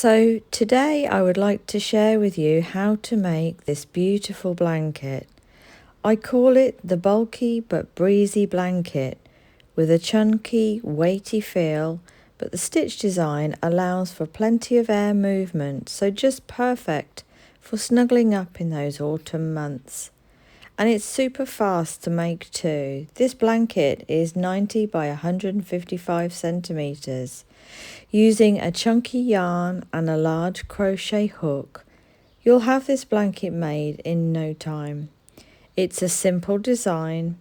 So today I would like to share with you how to make this beautiful blanket. I call it the bulky but breezy blanket with a chunky, weighty feel, but the stitch design allows for plenty of air movement, so just perfect for snuggling up in those autumn months. And it's super fast to make too. This blanket is 90 by 155 centimeters. Using a chunky yarn and a large crochet hook, you'll have this blanket made in no time. It's a simple design,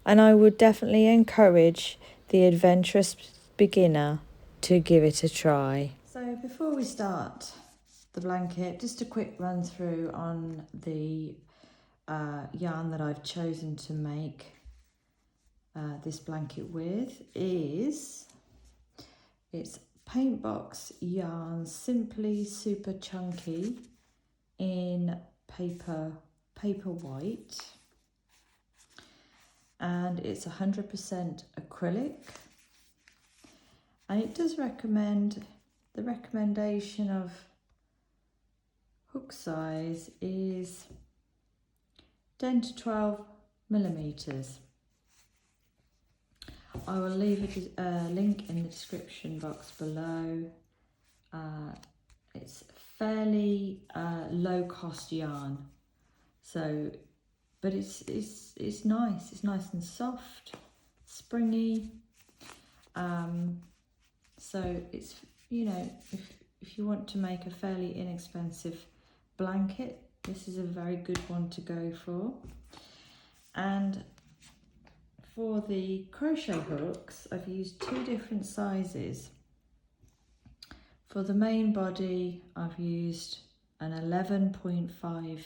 and I would definitely encourage the adventurous beginner to give it a try. So before we start the blanket, just a quick run through on the yarn that I've chosen to make this blanket with it's Paint Box yarn, Simply Super Chunky in paper white, and it's 100% acrylic, and it does recommend, the recommendation of hook size is 10 to 12 millimeters. I will leave a link in the description box below. It's fairly low cost yarn, so but it's nice. It's nice and soft, springy. So it's, you know, if you want to make a fairly inexpensive blanket, this is a very good one to go for. And for the crochet hooks, I've used two different sizes. For the main body, I've used an 11.5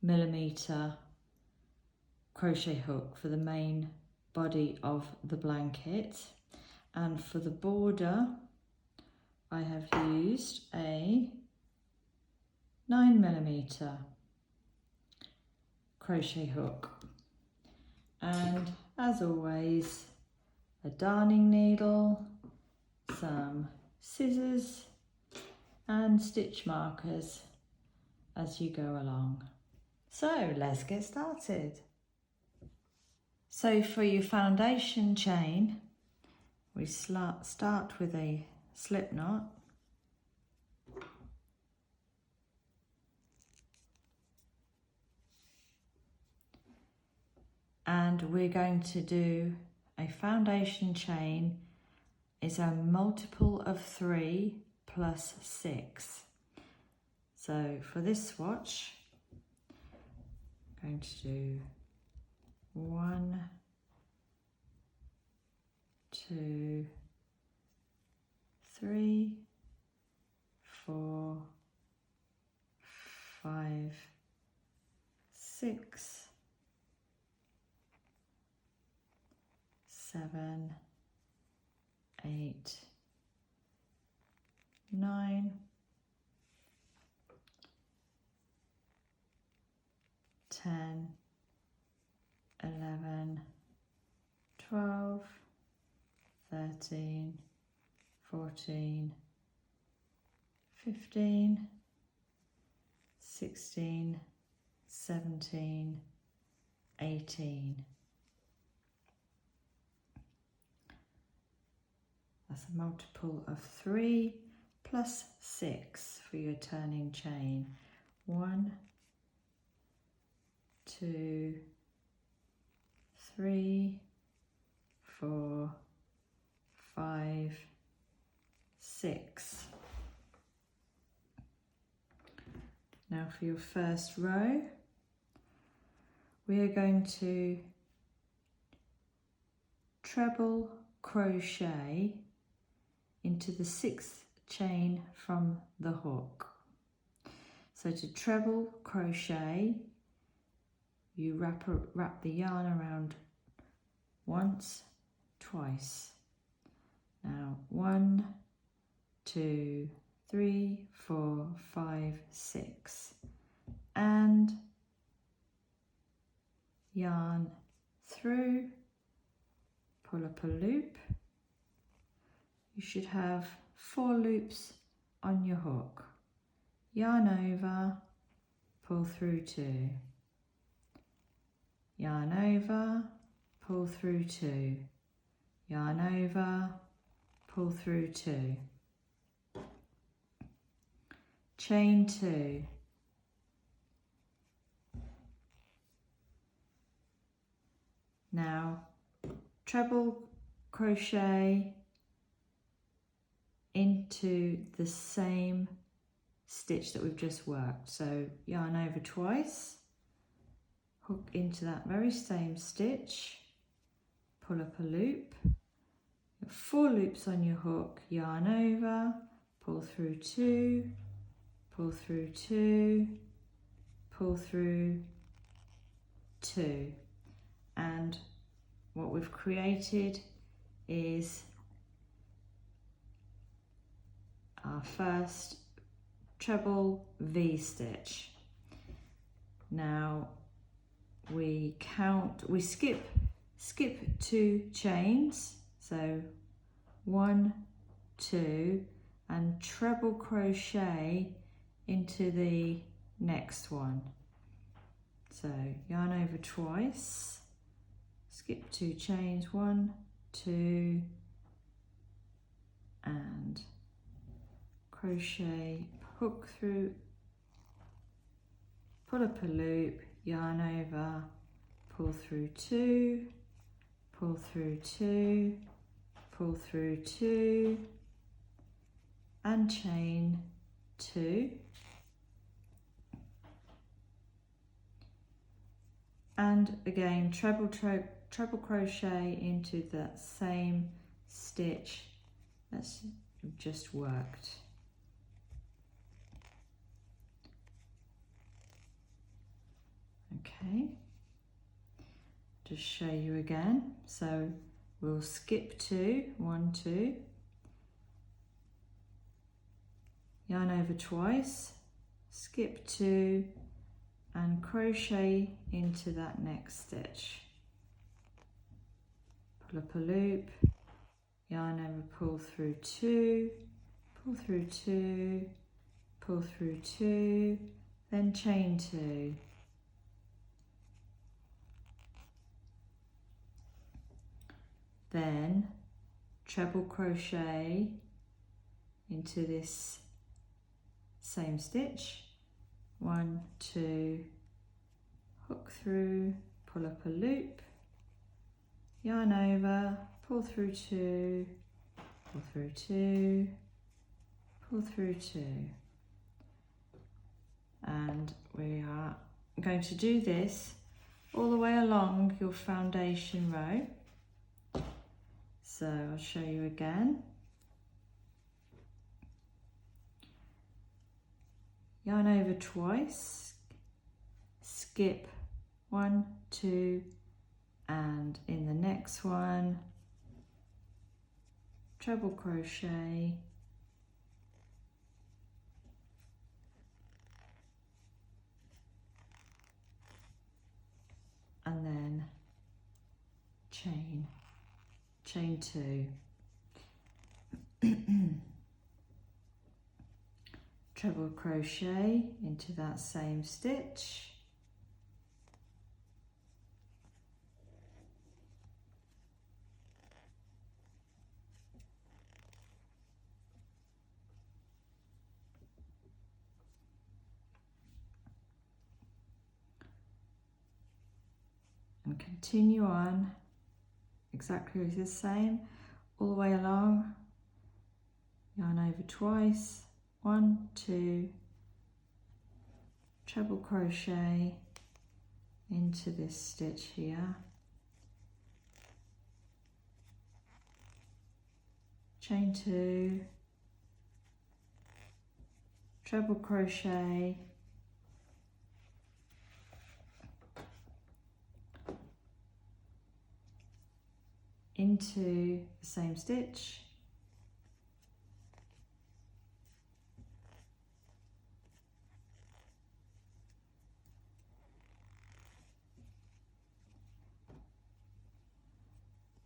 millimeter crochet hook for the main body of the blanket, and for the border I have used a 9 millimeter crochet hook, and as always a darning needle, some scissors and stitch markers as you go along. So let's get started. So for your foundation chain, we start with a slip knot, and we're going to do a foundation chain is a multiple of 3 plus 6. So for this swatch, I'm going to do 1, 2, 3, 4, 5, 6, 7, 8, 9, 10, 11, 12, 13, 14, 15, 16, 17, 18. That's a multiple of 3 plus 6 for your turning chain. 1, 2, 3, 4, 5, 6. Now for your first row, we are going to treble crochet into the 6th chain from the hook. So to treble crochet, you wrap the yarn around once, twice. Now 1, 2, 3, 4, 5, 6, and yarn through, pull up a loop. You should have 4 loops on your hook, yarn over, pull through 2, yarn over, pull through 2, yarn over, pull through 2, chain 2, now treble crochet into the same stitch that we've just worked. So yarn over twice, hook into that very same stitch, pull up a loop, 4 loops on your hook, yarn over, pull through 2, pull through 2, pull through 2, and what we've created is our first treble V stitch. Now we skip 2 chains, so 1, 2, and treble crochet into the next one. So yarn over twice, skip 2 chains, 1, 2, and crochet, hook through, pull up a loop, yarn over, pull through 2, pull through 2, pull through 2, and chain 2, and again treble crochet into that same stitch that's just worked. Okay, just show you again. So we'll skip 2, 1, 2, yarn over twice, skip 2, and crochet into that next stitch. Pull up a loop, yarn over, pull through 2, pull through 2, pull through 2, then chain 2. Then treble crochet into this same stitch, 1, 2, hook through, pull up a loop, yarn over, pull through 2, pull through 2, pull through 2, and we are going to do this all the way along your foundation row. So I'll show you again. Yarn over twice, skip 1, 2, and in the next one, treble crochet, and then chain 2. Treble crochet into that same stitch, and continue on exactly the same all the way along. Yarn over twice, 1, 2, treble crochet into this stitch here, chain 2, treble crochet, into the same stitch,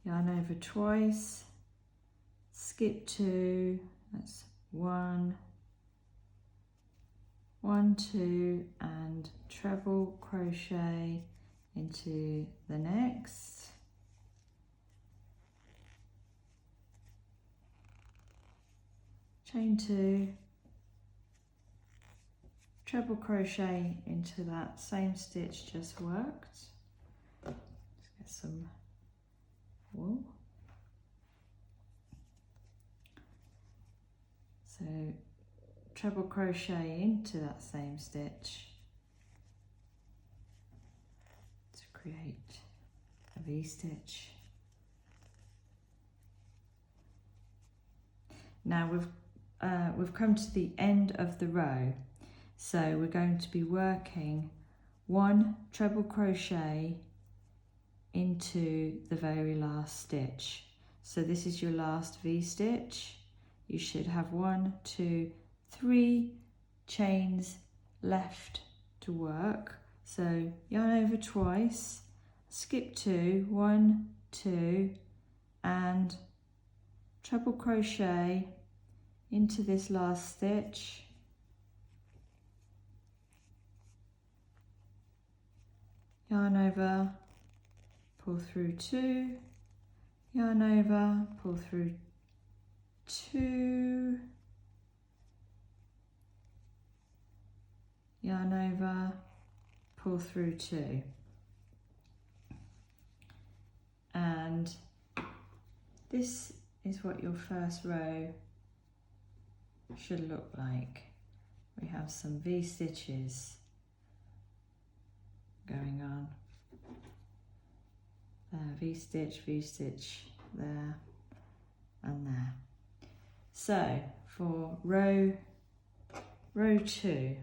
yarn over twice, skip 2, that's 1, 1, 2, and treble crochet into the next. Chain 2, treble crochet into that same stitch just worked. Let's get some wool. So treble crochet into that same stitch to create a V-stitch. Now we've come to the end of the row, so we're going to be working 1 treble crochet into the very last stitch. So this is your last V-stitch. You should have 1, 2, 3 chains left to work. So yarn over twice, skip 2, 1, 2, and treble crochet into this last stitch. Yarn over, pull through 2, yarn over, pull through 2, yarn over, pull through 2, and this is what your first row should look like. We have some V-stitches going on. There, V-stitch, V-stitch, there and there. So for row 2,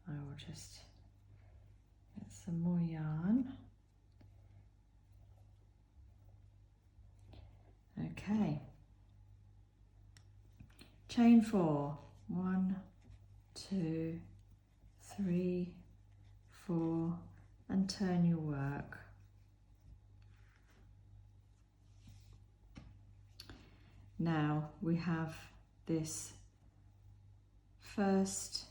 I will just get some more yarn. Okay. Chain 4, 1, 2, 3, 4, and turn your work. Now we have this first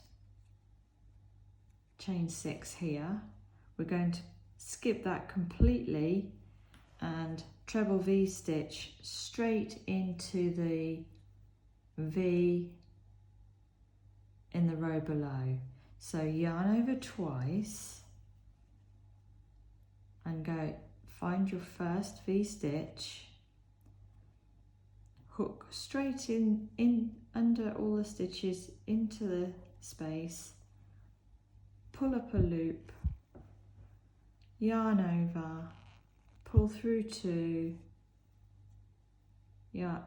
chain 6 here. We're going to skip that completely and treble V-stitch straight into the V in the row below. So yarn over twice and go find your first V-stitch, hook straight in under all the stitches into the space, pull up a loop, yarn over, pull through 2, yarn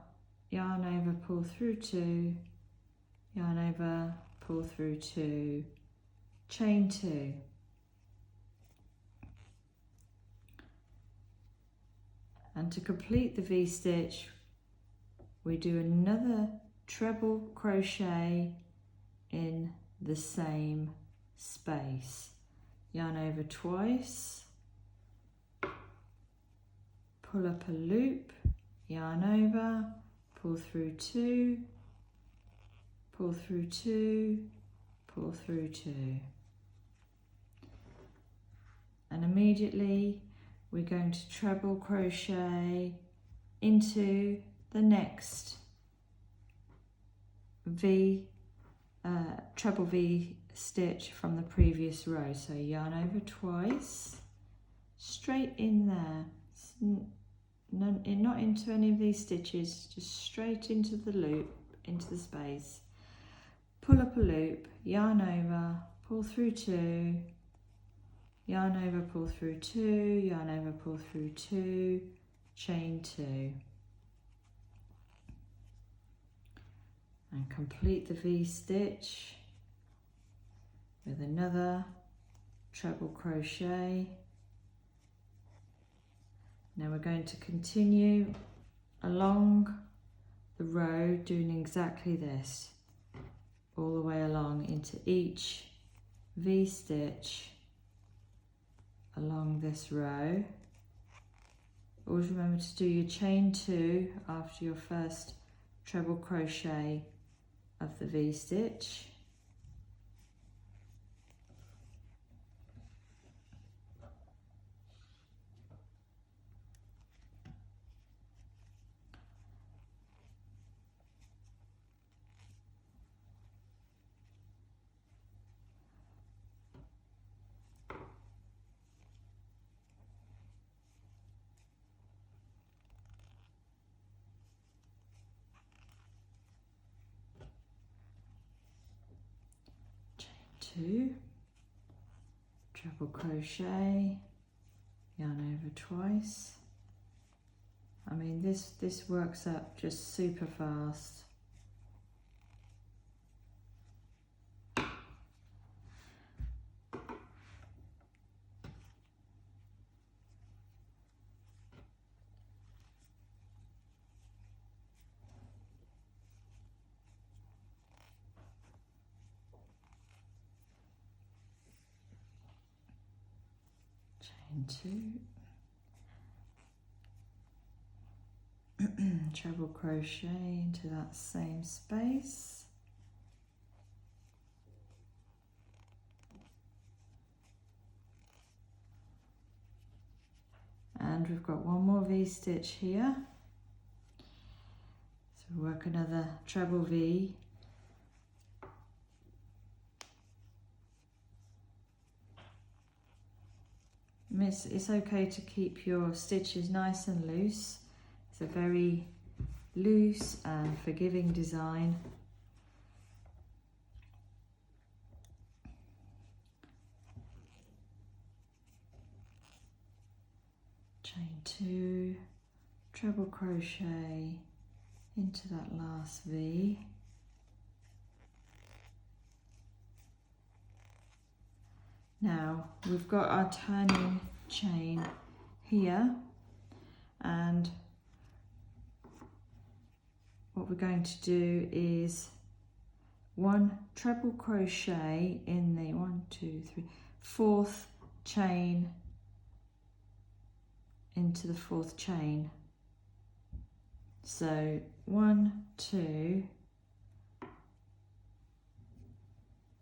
over, pull through 2, yarn over, pull through 2, chain 2. And to complete the V-stitch, we do another treble crochet in the same space. Yarn over twice, pull up a loop, yarn over, pull through 2, pull through 2, pull through 2. And immediately we're going to treble crochet into the next treble V stitch from the previous row. So yarn over twice, straight in there, not into any of these stitches, just straight into the loop, into the space, pull up a loop, yarn over, pull through 2, yarn over, pull through 2, yarn over, pull through 2, chain 2. And complete the V-stitch with another treble crochet. Now we're going to continue along the row doing exactly this, all the way along into each V-stitch along this row. Always remember to do your chain 2 after your first treble crochet of the V-stitch. 2, treble crochet, yarn over twice. I mean, this works up just super fast. Chain 2, treble crochet into that same space, and we've got one more V-stitch here, so we'll work another treble V. It's okay to keep your stitches nice and loose. It's a very loose and forgiving design. Chain 2, treble crochet into that last V. Now we've got our turning chain here, and what we're going to do is one treble crochet in the 4th chain into the 4th chain. So 1, 2,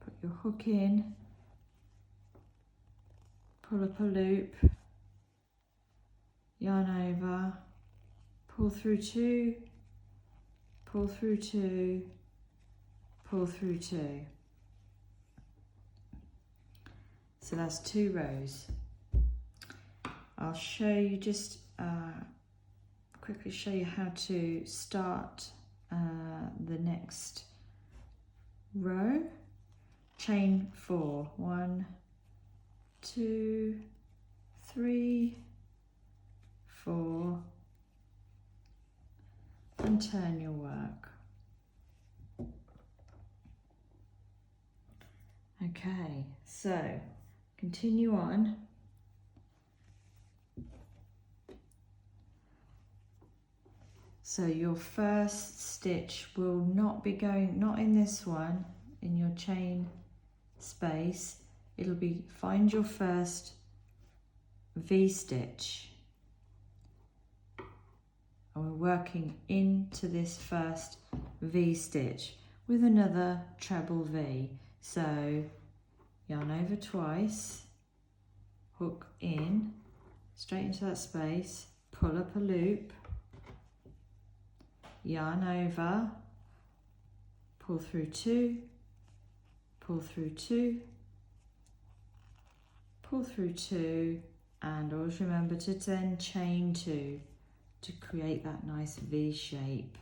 put your hook in, pull up a loop, yarn over, pull through 2, pull through 2, pull through 2. So that's 2 rows. I'll show you just quickly show you how to start the next row. Chain 4, 1, 2, 3, 4, and turn your work. Okay, so continue on. So your first stitch will not be going, not in this one, in your chain space. It'll be, find your first V-stitch. And we're working into this first V-stitch with another treble V. So yarn over twice, hook in, straight into that space, pull up a loop, yarn over, pull through 2, pull through 2, pull through 2, and always remember to then chain 2 to create that nice V shape.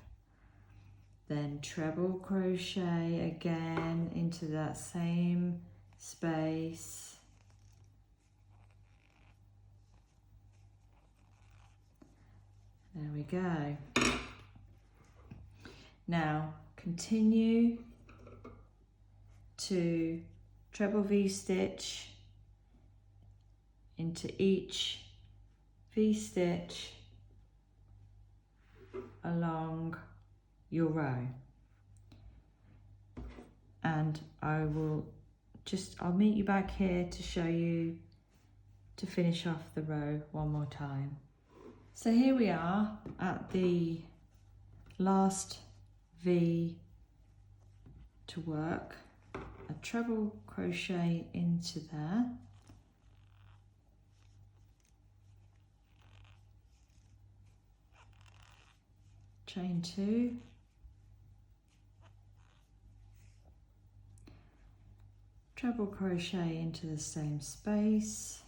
Then treble crochet again into that same space. There we go. Now continue to treble V-stitch into each V-stitch along your row, and I'll meet you back here to show you to finish off the row one more time. So here we are at the last V to work, a treble crochet into there, chain 2, treble crochet into the same space,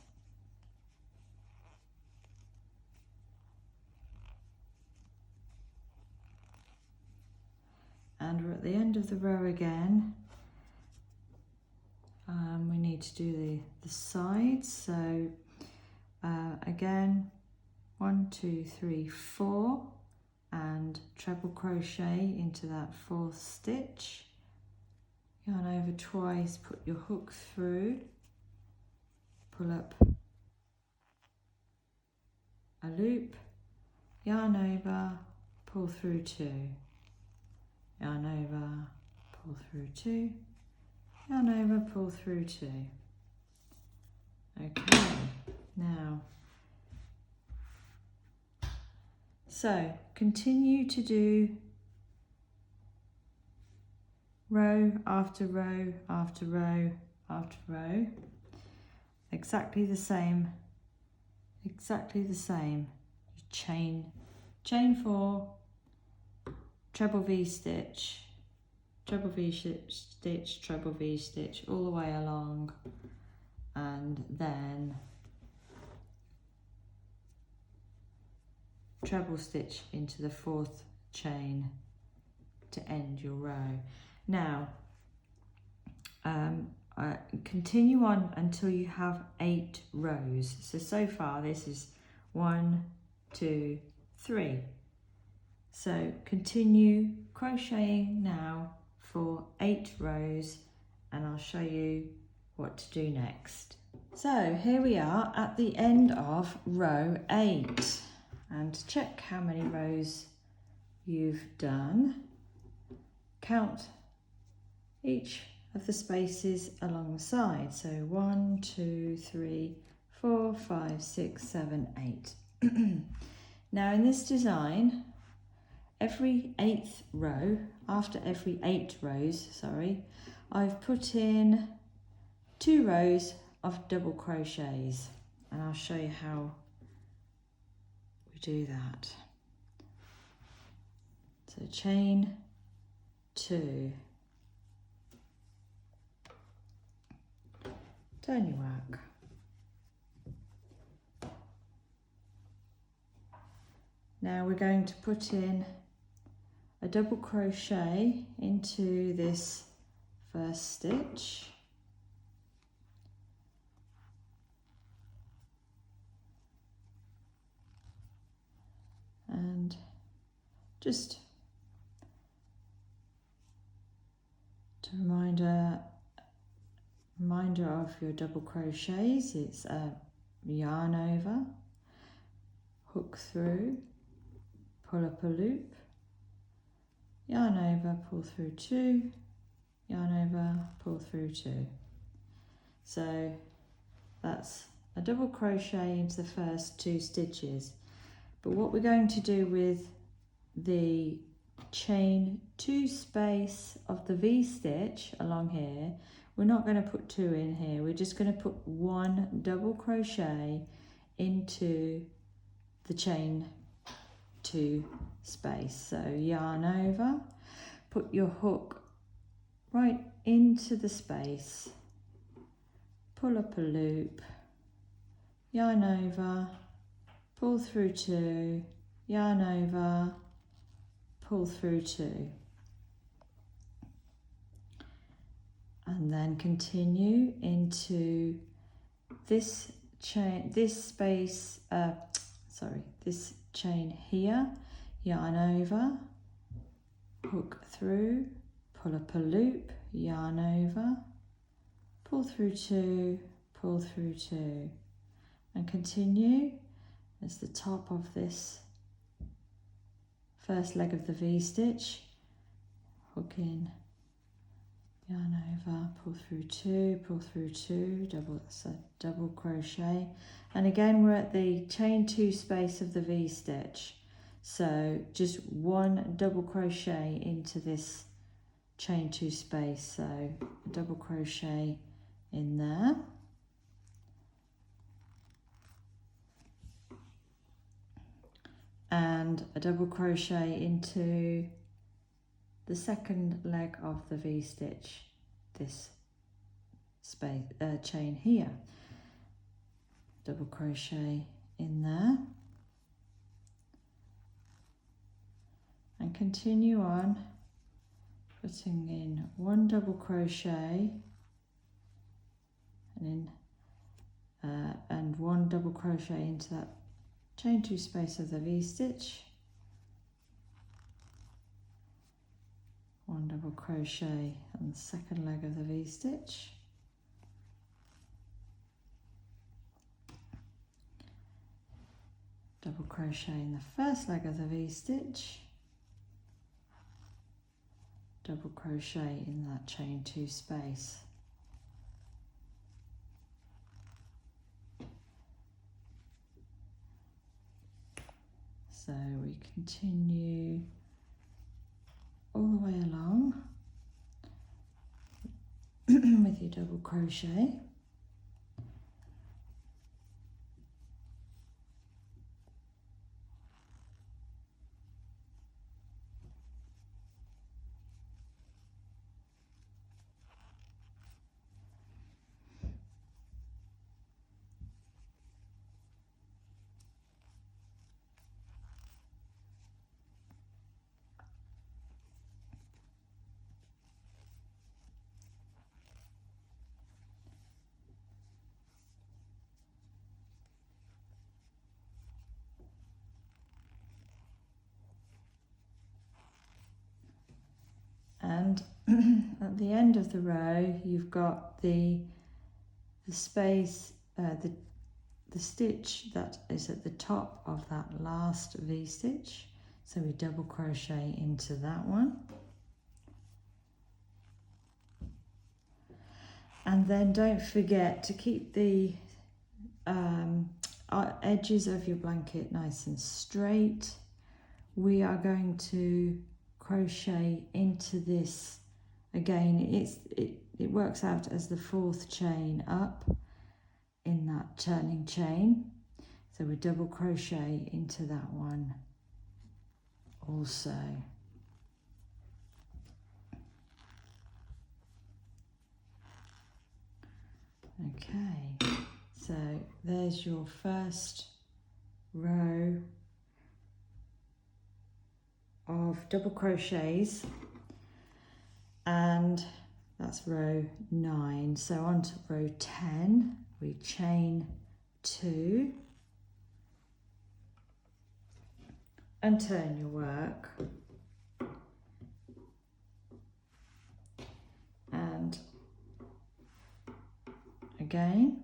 and we're at the end of the row again, We need to do the sides, so again 1, 2, 3, 4 and treble crochet into that 4th stitch, yarn over twice, put your hook through, pull up a loop, yarn over, pull through 2, yarn over, pull through 2, yarn over, pull through 2. Okay, now, so continue to do row after row after row after row, exactly the same, chain 4, treble V stitch, treble V stitch, treble V stitch all the way along, and then treble stitch into the 4th chain to end your row. Now continue on until you have 8 rows. So far this is 1, 2, 3. So continue crocheting now for 8 rows, and I'll show you what to do next. So here we are at the end of row 8, and check how many rows you've done. Count each of the spaces along the side. So 1, 2, 3, 4, 5, 6, 7, 8. Now in this design, every 8th row, after every 8 rows, I've put in 2 rows of double crochets, and I'll show you how we do that. So chain 2, turn your work. Now we're going to put in a double crochet into this 1st stitch, and just to reminder of your double crochets, it's a yarn over, hook through, pull up a loop, yarn over, pull through 2, yarn over, pull through 2. So that's a double crochet into the first 2 stitches. But what we're going to do with the chain 2 space of the V stitch along here, we're not going to put 2 in here, we're just going to put 1 double crochet into the chain 2 space. So yarn over, put your hook right into the space, pull up a loop, yarn over, pull through 2, yarn over, pull through 2, and then continue into this chain, this chain here, yarn over, hook through, pull up a loop, yarn over, pull through 2, pull through 2, and continue as the top of this first leg of the V stitch, hook in, yarn over, pull through 2, pull through 2, double crochet, and again we're at the chain 2 space of the V stitch, so just 1 double crochet into this chain 2 space, so a double crochet in there, and a double crochet into the second leg of the V stitch, this space chain here, double crochet in there, and continue on putting in 1 double crochet opening and 1 double crochet into that chain 2 space of the V-stitch, 1 double crochet on the second leg of the V-stitch, double crochet in the first leg of the V-stitch, double crochet in that chain 2 space. So we continue all the way along with your double crochet. And at the end of the row, you've got the space, the stitch that is at the top of that last V-stitch. So we double crochet into that one. And then don't forget to keep the edges of your blanket nice and straight. We are going to crochet into this again. It works out as the 4th chain up in that turning chain, so we double crochet into that one also. Okay, so there's your first row of double crochets, and that's row 9. So on to row 10, we chain 2 and turn your work, and again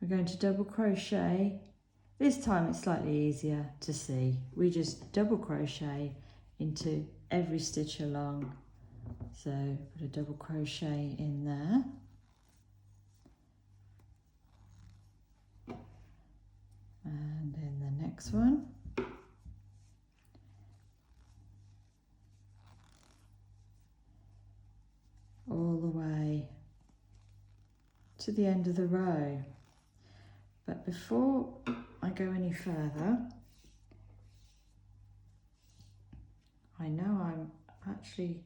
we're going to double crochet. This time it's slightly easier to see. We just double crochet into every stitch along. So put a double crochet in there. And in the next one. All the way to the end of the row. But before I go any further, I know I'm actually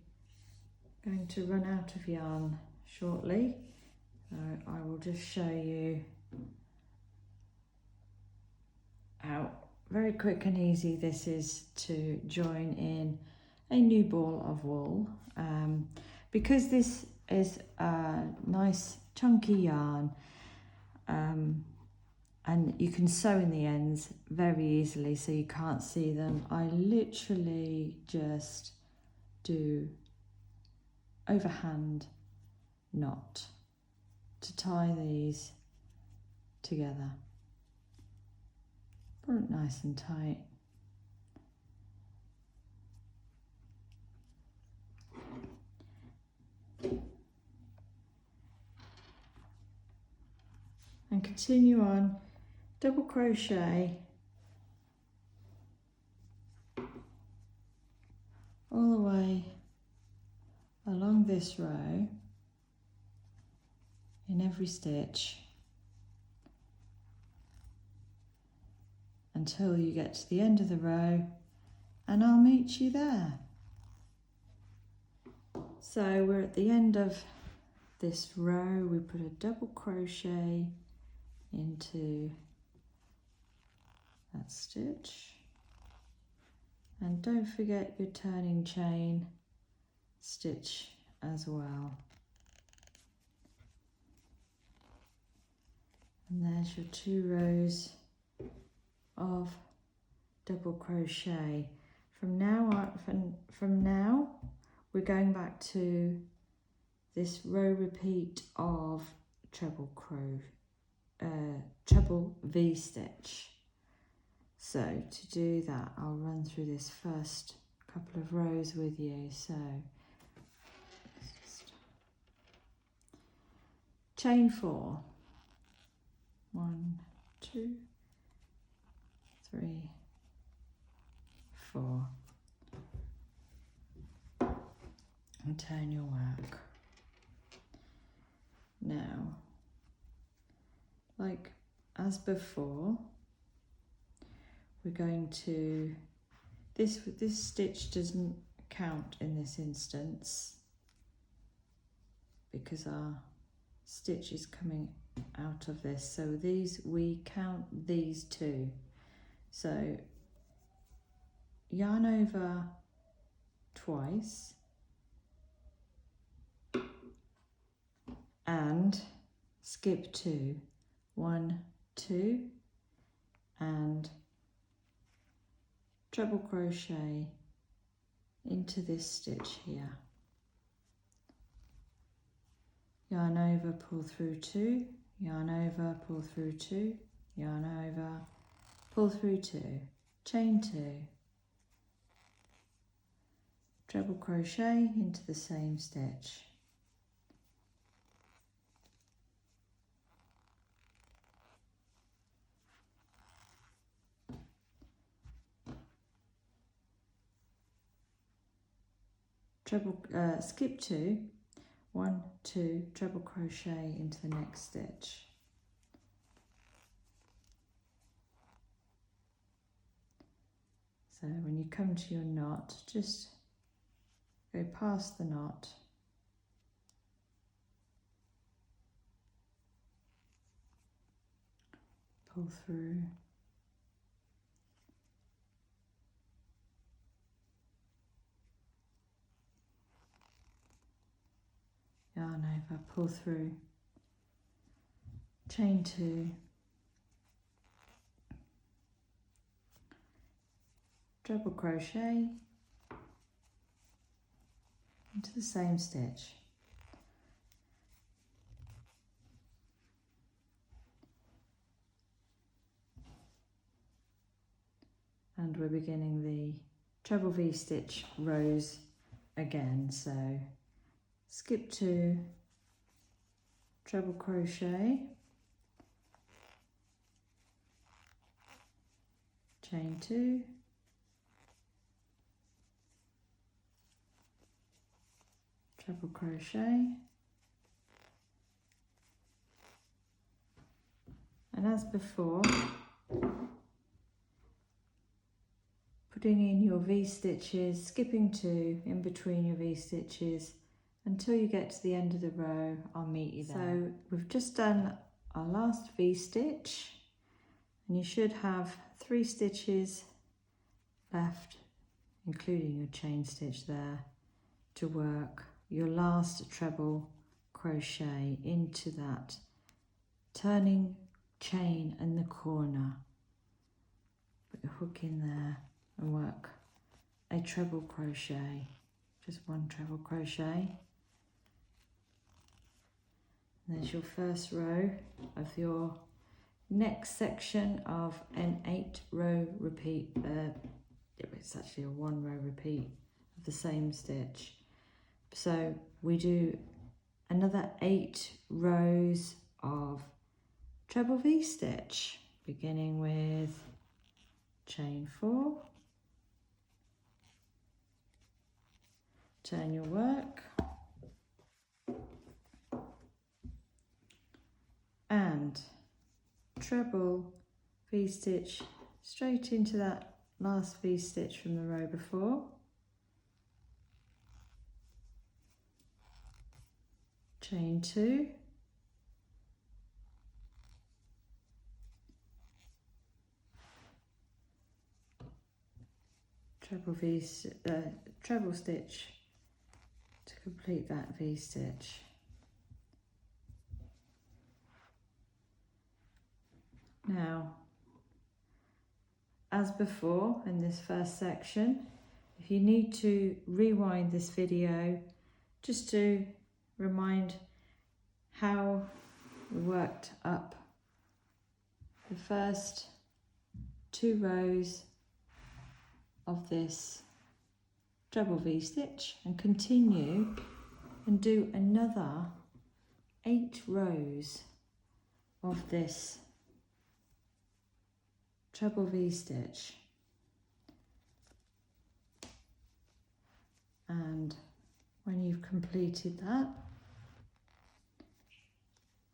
going to run out of yarn shortly, so I will just show you how very quick and easy this is to join in a new ball of wool. Because this is a nice chunky yarn, and you can sew in the ends very easily so you can't see them. I literally just do overhand knot to tie these together. Pull it nice and tight. And continue on, double crochet all the way along this row in every stitch until you get to the end of the row, and I'll meet you there. So we're at the end of this row. We put a double crochet into that stitch, and don't forget your turning chain stitch as well. And there's your 2 rows of double crochet. From now on, from now we're going back to this row repeat of treble V-stitch. So to do that, I'll run through this first couple of rows with you. So just chain 4, 1, 2, 3, 4, and turn your work. Now, like as before, we're going to, this stitch doesn't count in this instance because our stitch is coming out of this. So these, we count these 2. So yarn over twice and skip 2, 1, 2, and treble crochet into this stitch here. Yarn over, pull through 2, yarn over, pull through 2, yarn over, pull through 2, chain 2, treble crochet into the same stitch. Skip 2, 1, 2, treble crochet into the next stitch. So when you come to your knot, just go past the knot, pull through, yarn over, pull through, chain 2, treble crochet into the same stitch. And we're beginning the treble V-stitch rows again. So skip 2, treble crochet, chain 2, treble crochet, and as before, putting in your V-stitches, skipping 2 in between your V-stitches until you get to the end of the row. I'll meet you there. So we've just done our last V-stitch, and you should have 3 stitches left, including your chain stitch there, to work your last treble crochet into that turning chain in the corner. Put your hook in there and work a treble crochet, just 1 treble crochet. And there's your first row of your next section of an 8-row repeat. It's actually a 1-row repeat of the same stitch. So we do another 8 rows of treble V-stitch, beginning with chain 4, turn your work, and treble V-stitch straight into that last V-stitch from the row before, chain 2, treble stitch to complete that V-stitch. Now, as before in this first section, if you need to rewind this video just to remind how we worked up the first 2 rows of this treble V-stitch and continue and do another 8 rows of this treble V-stitch, and when you've completed that,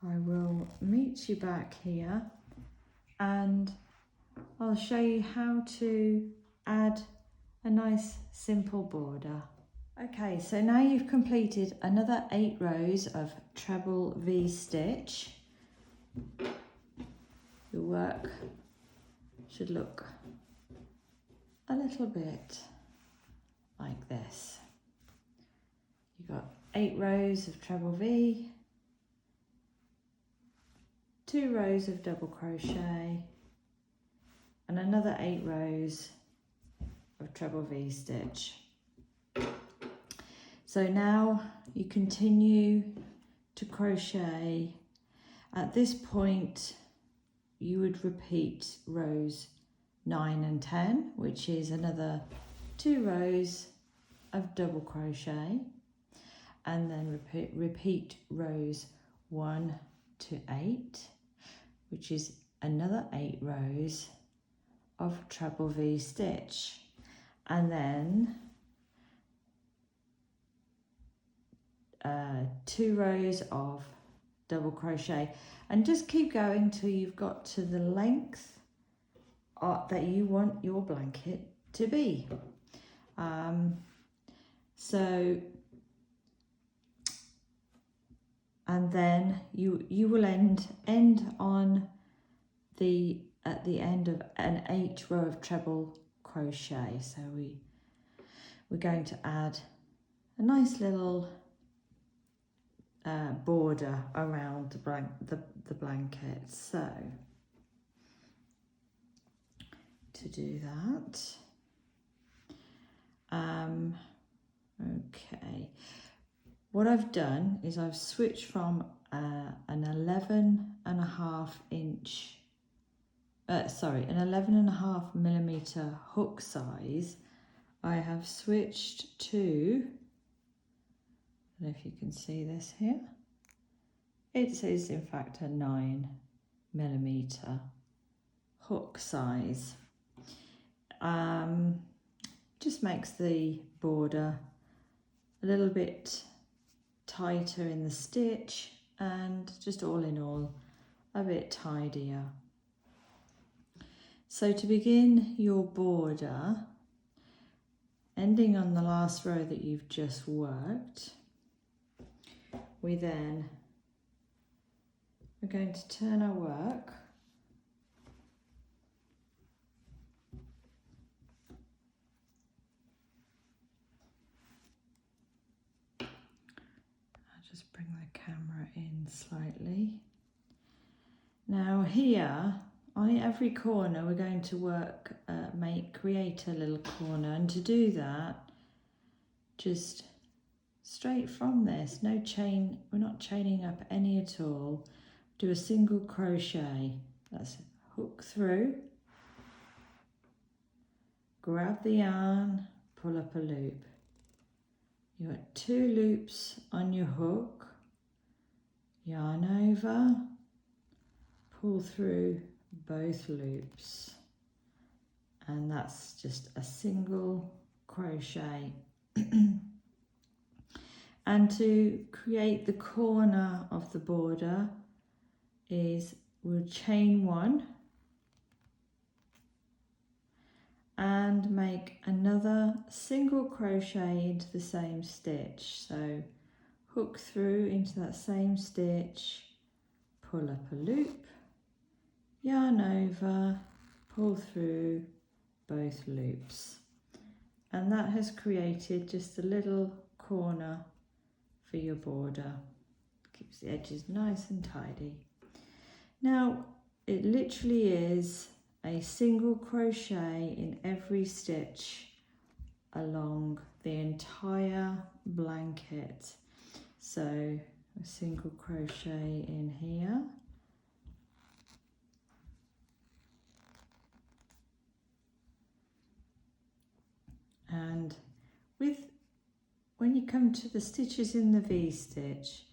I will meet you back here and I'll show you how to add a nice simple border. Okay, so now you've completed another 8 rows of treble V-stitch. Your work should look a little bit like this. You've got 8 rows of treble V, 2 rows of double crochet, and another 8 rows of treble V-stitch. So now you continue to crochet. At this point, you would repeat rows 9 and 10, which is another 2 rows of double crochet, and then repeat rows 1 to 8, which is another 8 rows of treble V-stitch, and then 2 rows of double crochet, and just keep going till you've got to the length that you want your blanket to be. And then you will end on at the end of an 8 row of treble crochet. So we're going to add a nice little border around the blanket. So to do that, okay, what I've done is I've switched from an 11.5 inch, an 11.5 millimeter hook size. I have switched to, I don't know if you can see this here, it is in fact a 9 millimeter hook size. Just makes the border a little bit tighter in the stitch, and just all in all a bit tidier. So to begin your border, ending on the last row that you've just worked, we're going to turn our work just bring the camera in slightly. Now here, on every corner, we're going to work, create a little corner, and to do that, just straight from this, no chain, we're not chaining up any at all, do a single crochet, that's it, hook through, grab the yarn, pull up a loop. You've got 2 loops on your hook, yarn over, pull through both loops, and that's just a single crochet. And to create the corner of the border we'll chain 1 and make another single crochet into the same stitch. So hook through into that same stitch, pull up a loop, yarn over, pull through both loops, and that has created just a little corner for your border. Keeps the edges nice and tidy. Now it literally is a single crochet in every stitch along the entire blanket. So a single crochet in here, and when you come to the stitches in the V-stitch,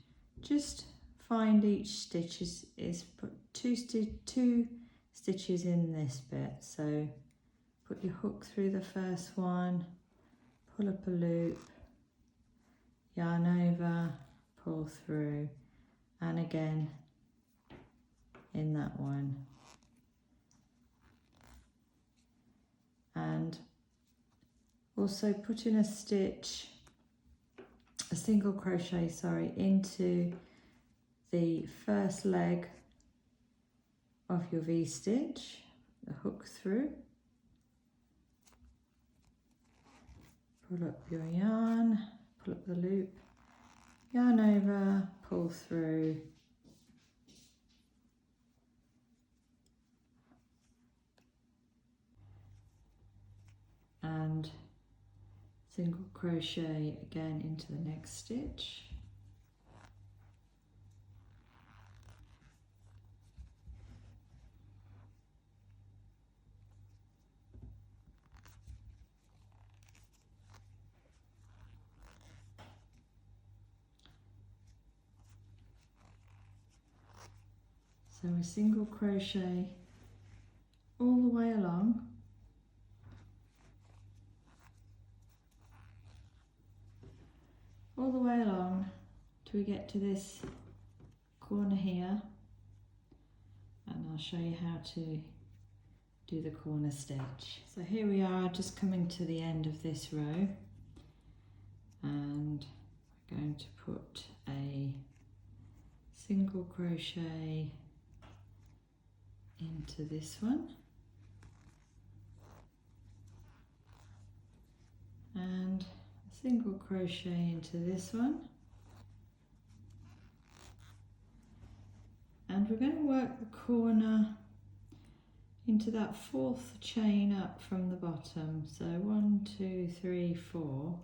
just find each stitch is put two stitches in this bit. So put your hook through the first one, pull up a loop, yarn over, pull through, and again in that one, and also put in a single crochet, into the first leg of your V-stitch, the hook through, pull up your yarn, pull up the loop, yarn over, pull through, and single crochet again into the next stitch. So a single crochet all the way along, till we get to this corner here, and I'll show you how to do the corner stitch. So here we are, just coming to the end of this row, and we're going to put a single crochet into this one, and a single crochet into this one, and we're going to work the corner into that fourth chain up from the bottom. So 1, 2, 3, 4.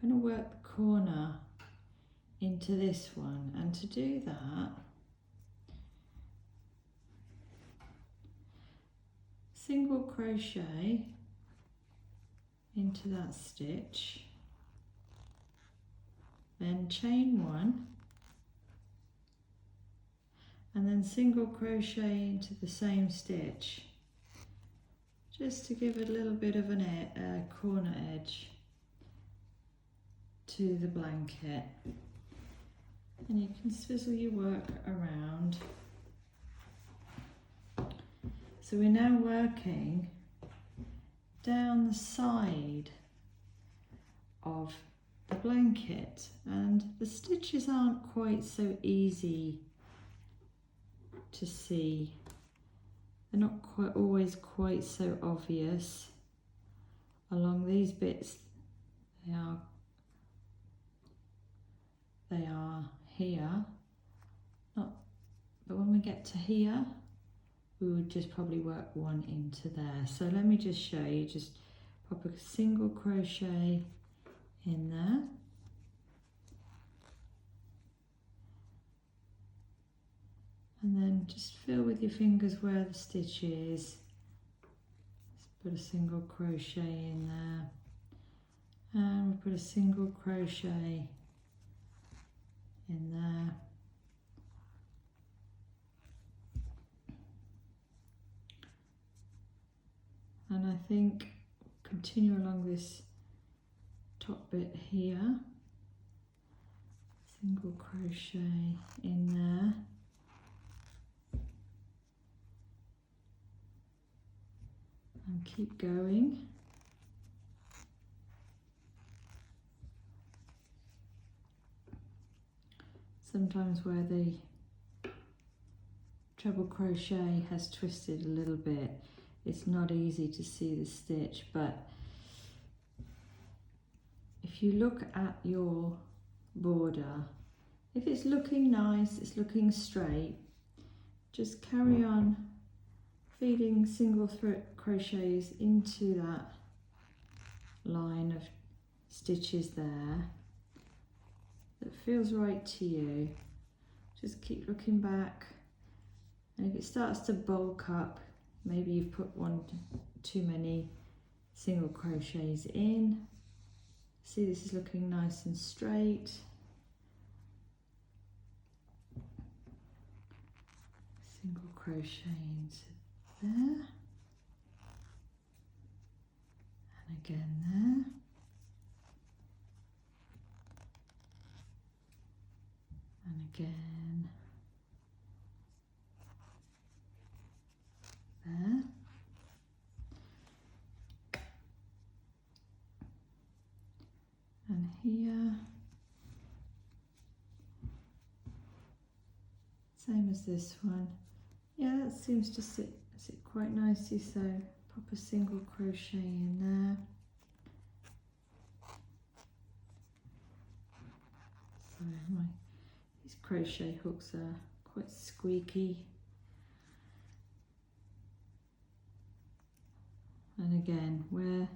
I'm going to work the corner into this one, and to do that, single crochet into that stitch, then chain 1, and then single crochet into the same stitch, just to give it a little bit of a corner edge to the blanket. And you can swizzle your work around. So we're now working down the side of the blanket, and the stitches aren't quite so easy to see. They're not always quite so obvious along these bits. They are here, but when we get to here, we would just probably work one into there. So let me just show you, just pop a single crochet in there, and then just feel with your fingers where the stitch is. Let's put a single crochet in there, and we'll put a single crochet in there, and I think continue along this top bit here, single crochet in there, and keep going. Sometimes where the treble crochet has twisted a little bit, it's not easy to see the stitch, but if you look at your border, if it's looking nice, it's looking straight, just carry on feeding single crochets into that line of stitches there that feels right to you. Just keep looking back, and if it starts to bulk up, maybe you've put one too many single crochets in. See, this is looking nice and straight. Single crochet into there, and again there, and again there, and here, same as this one. Yeah, that seems to sit quite nicely, so pop a single crochet in there. So these crochet hooks are quite squeaky. And again, where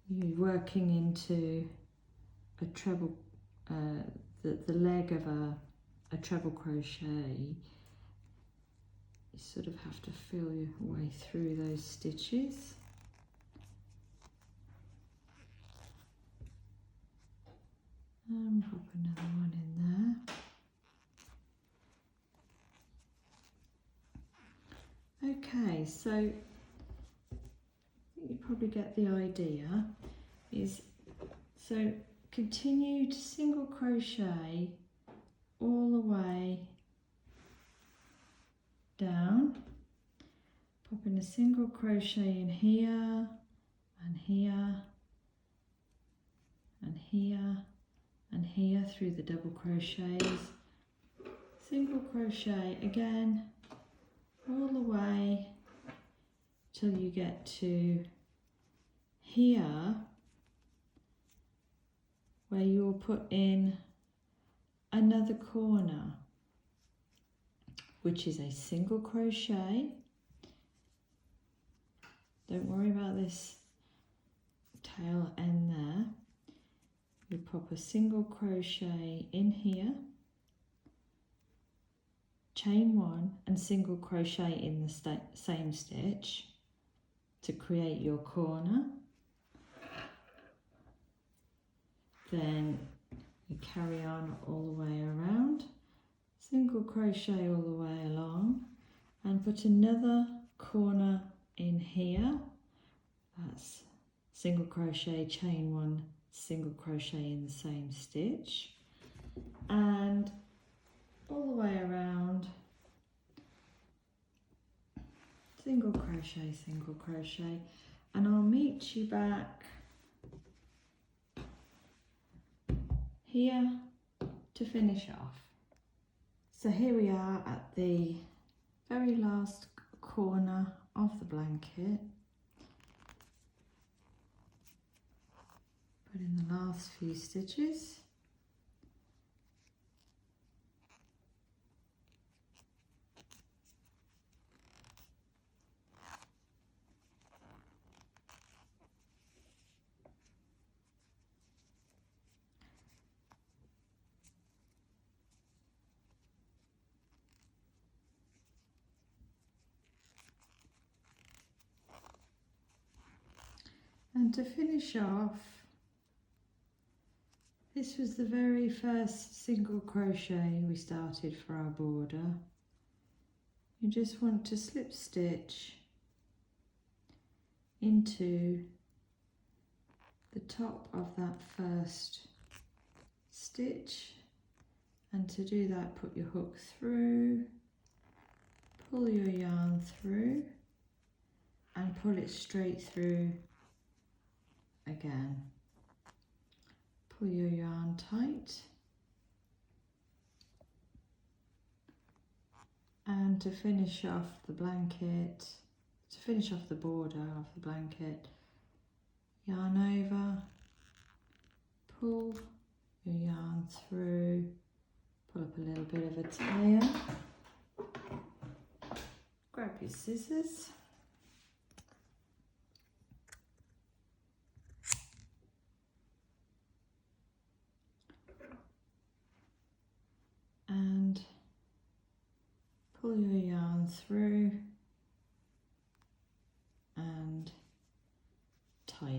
you're working into a treble, the leg of a treble crochet, you sort of have to feel your way through those stitches. And pop another one in there. Okay, so I think you probably get the idea. So continue to single crochet all the way down, pop in a single crochet in here and here and here and here through the double crochets, single crochet again all the way till you get to here, where you'll put in another corner, which is a single crochet. Don't worry about this tail end there. You pop a single crochet in here, chain one and single crochet in the same stitch to create your corner. Then you carry on all the way around, single crochet all the way along, and put another corner in here. That's single crochet, chain one, single crochet in the same stitch, and all the way around, single crochet, and I'll meet you back here to finish off. So here we are at the very last corner of the blanket. Put in the last few stitches. And to finish off, this was the very first single crochet we started for our border. You just want to slip stitch into the top of that first stitch, and to do that, put your hook through, pull your yarn through and pull it straight through again. Pull your yarn tight, and to finish off the blanket, to finish off the border of the blanket, yarn over, pull your yarn through, pull up a little bit of a tail, grab your scissors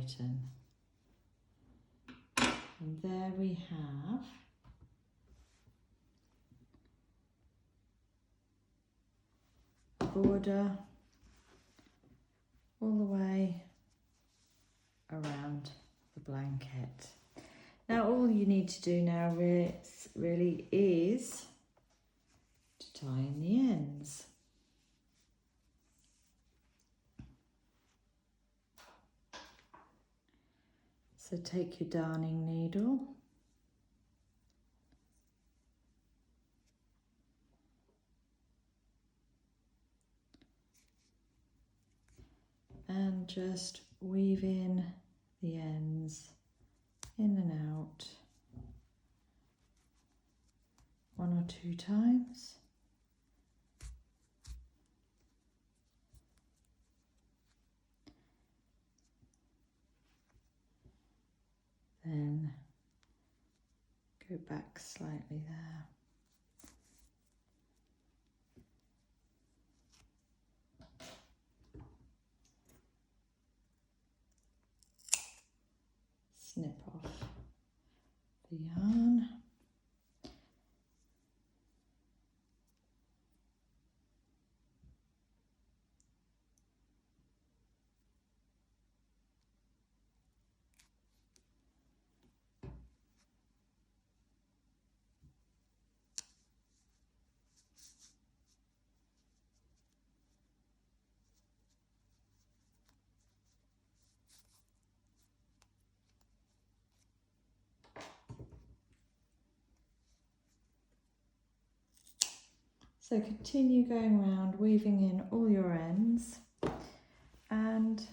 written. And there we have a border all the way around the blanket. Now all you need to do now really is to tie in the ends. So take your darning needle and just weave in the ends in and out 1 or 2 times. Then go back slightly there. Snip off the yarn. So continue going around, weaving in all your ends, and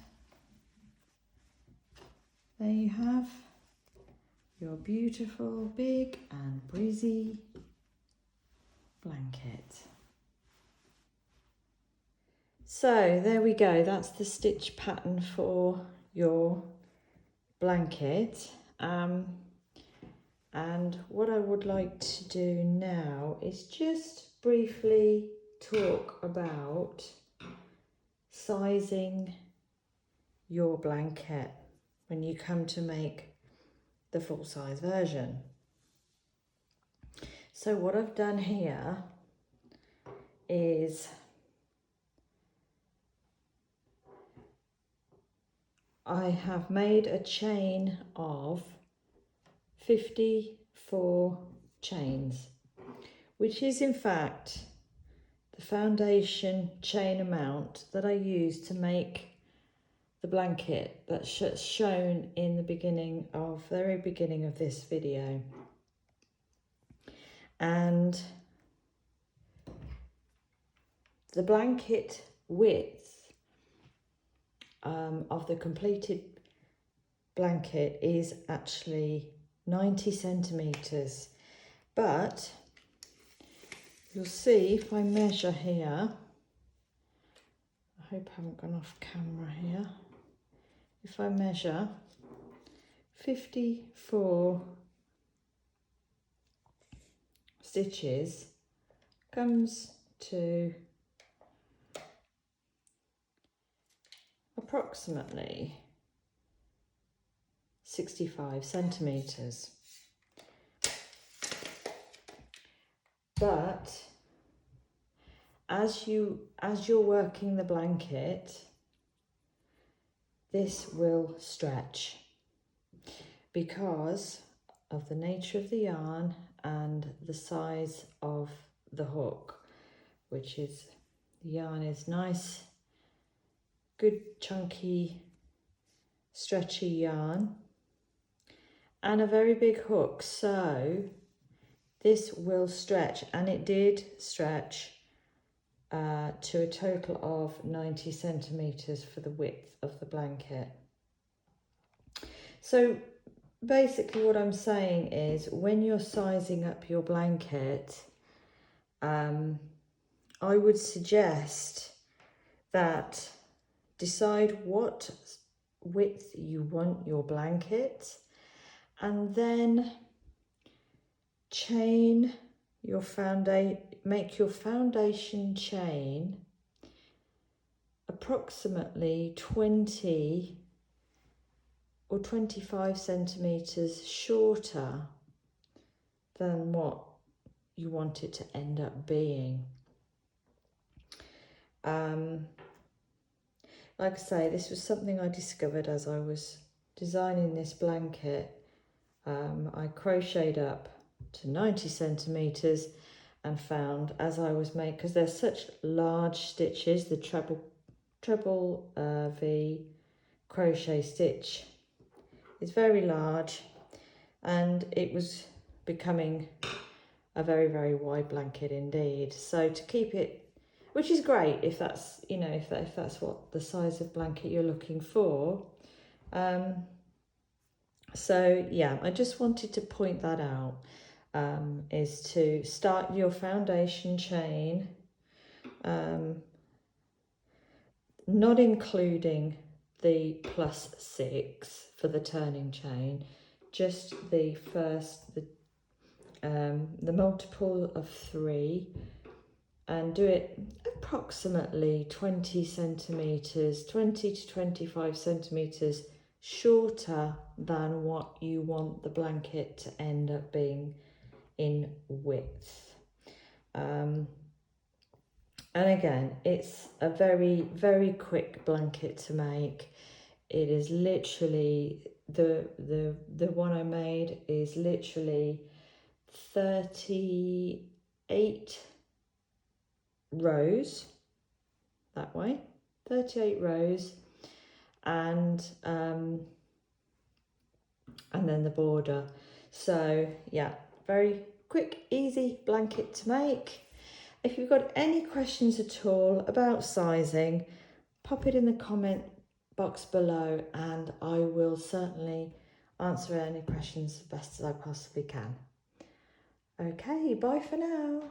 there you have your beautiful, big and breezy blanket. So there we go, that's the stitch pattern for your blanket. And what I would like to do now is just briefly talk about sizing your blanket when you come to make the full size version. So what I've done here is I have made a chain of 54 chains, which is in fact the foundation chain amount that I used to make the blanket that's shown in the very beginning of this video. And the blanket width of the completed blanket is actually 90 centimeters, but you'll see if I measure here, I hope I haven't gone off camera here, if I measure 54 stitches comes to approximately 65 centimeters. But as you're working the blanket, this will stretch because of the nature of the yarn and the size of the hook, which is, the yarn is nice, good chunky, stretchy yarn and a very big hook, so this will stretch, and it did stretch to a total of 90 centimeters for the width of the blanket. So basically what I'm saying is, when you're sizing up your blanket, I would suggest that decide what width you want your blanket, and then chain your make your foundation chain approximately 20 or 25 centimetres shorter than what you want it to end up being. Like I say, this was something I discovered as I was designing this blanket. I crocheted up to 90 centimetres and found as I was making, because they're such large stitches, the treble V crochet stitch is very large, and it was becoming a very, very wide blanket indeed. So to keep it, which is great if that's, you know, if that's what the size of blanket you're looking for. So yeah, I just wanted to point that out, is to start your foundation chain, not including the +6 for the turning chain, just the first, the multiple of 3, and do it approximately 20 centimetres, 20 to 25 centimetres shorter than what you want the blanket to end up being in width. And again, it's a very, very quick blanket to make. It is literally, the one I made is literally 38 rows that way, 38 rows, and then the border. So yeah, very quick, easy blanket to make. If you've got any questions at all about sizing, pop it in the comment box below and I will certainly answer any questions as best as I possibly can. Okay, bye for now.